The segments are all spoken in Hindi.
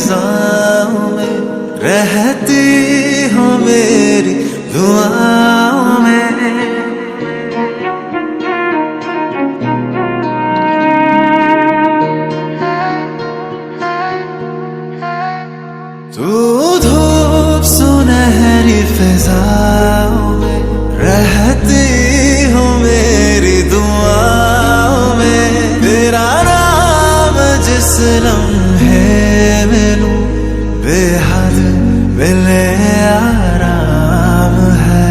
फिजाओं में रहती हो मेरी दुआओं में। तू धूप सुनहरी फिजाओं में रहती हो मेरी दुआओं में। तेरा नाम जिस लम्हे में लूं बेहद मिले आराम है।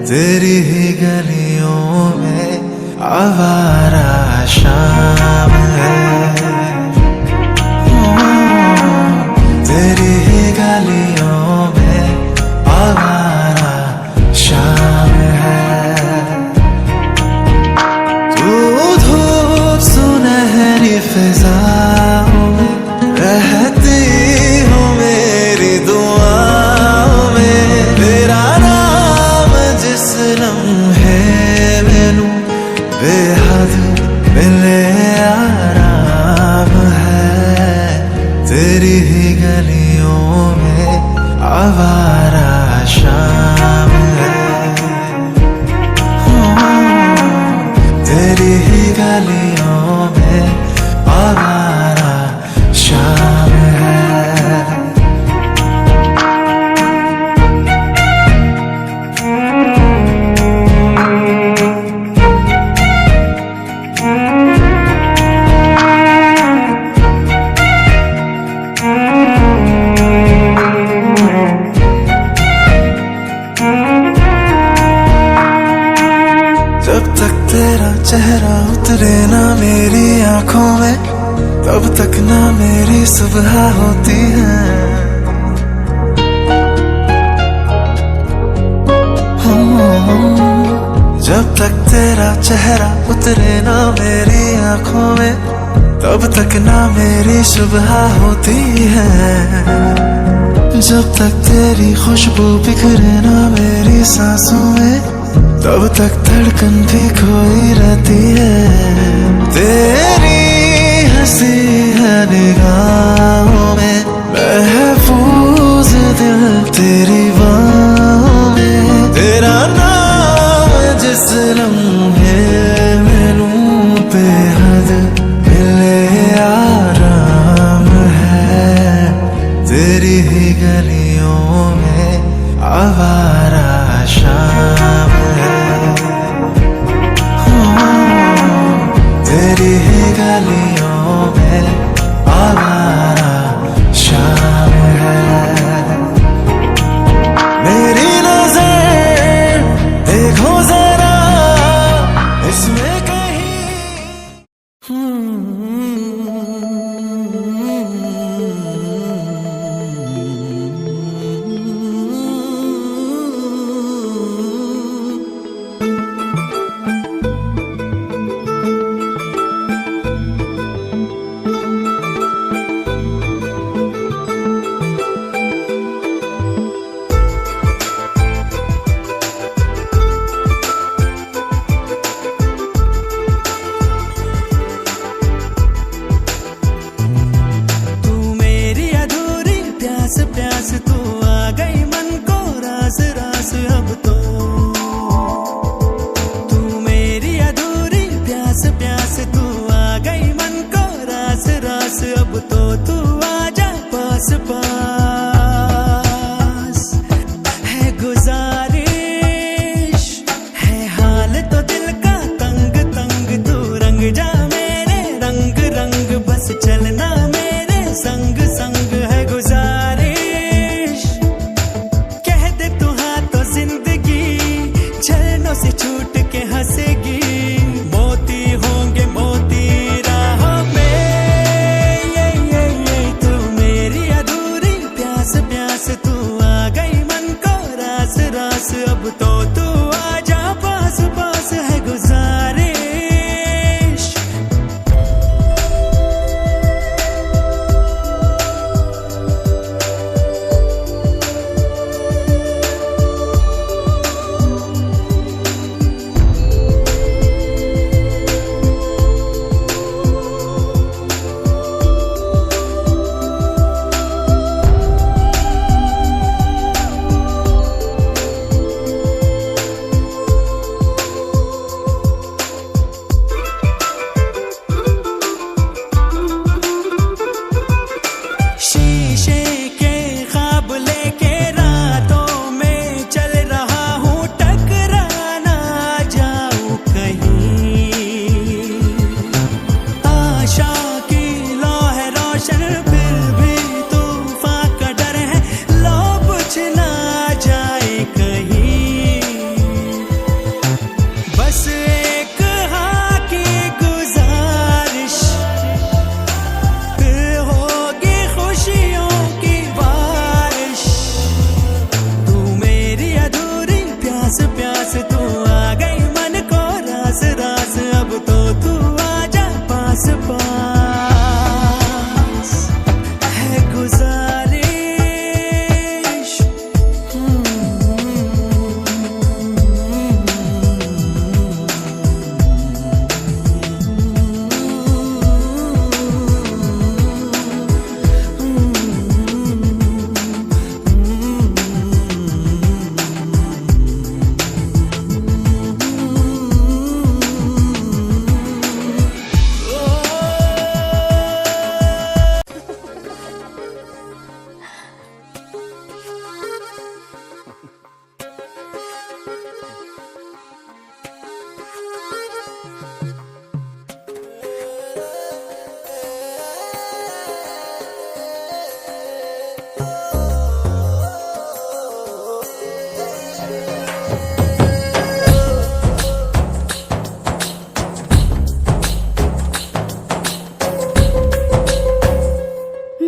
तेरी ही गलियों में आवारा शाम है। तेरी ही गलियों में आवारा शाम है। तू धूप सुनहरी फिजाओं में रहती हो मेरी दुआओं में। तेरा नाम जिस लम्हे में लूं बेहद मिले आराम है। तेरी ही गलियों में आवारा शाम है। तेरी ही गलियों में आवारा शाम है। जब तक तेरा चेहरा उतरे ना मेरी आंखों में तब तक ना मेरी सुबह होती है। जब तक तेरा चेहरा उतरे ना मेरी आंखों में तब तक ना मेरी सुबह होती है। जब तक तेरी खुशबू बिखरे ना मेरी सांसों में तब तक धड़कन भी खोई रहती है। तेरी हंसी है निगाहों में महफूज दिल तेरी बाहों में। तेरा नाम जिस लम्हे में लूं बेहद मिले आराम है। तेरी ही गलियों में आवारा शाम है। तेरी ही गलियों में आवारा शाम है। मेरी नजर देखो जरा इसमें कहीं शीशे के ख्वाब लेके रातों में चल रहा हूँ, टकरा ना जाऊं कहीं। आशा की लौ है रोशन, फिर भी तूफान का डर है, लो बुझ ना जाए कहीं। बस एक हाँ की गुजारिश, फिर होगी खुशियों की बारिश। तू मेरी अधूरी प्यास प्यास, तू आ गई मन को रास रास, अब तो तू आजा पास पास है गुजारिश।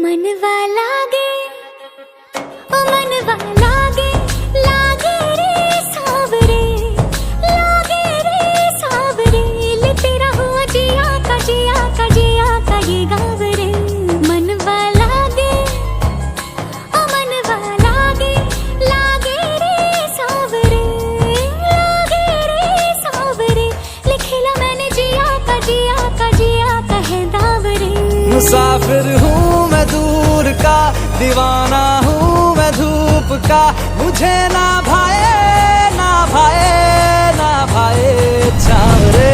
मनवा लागे, ओ मनवा लागे, लागे रे सावरे, लागे रे सावरे, लेते रहो जिया का जिया का जिया का ये गाँव रे। मनवा लागे, ओ मनवा लागे, लागे रे सावरे, लागे रे सावरे, लिखेला मैंने जिया का जिया का जिया का है दावरे। मुसाफिर हूँ मैं दूर का, दीवाना हूँ मैं धूप का, मुझे ना भाए ना भाए ना भाए छाँव रे।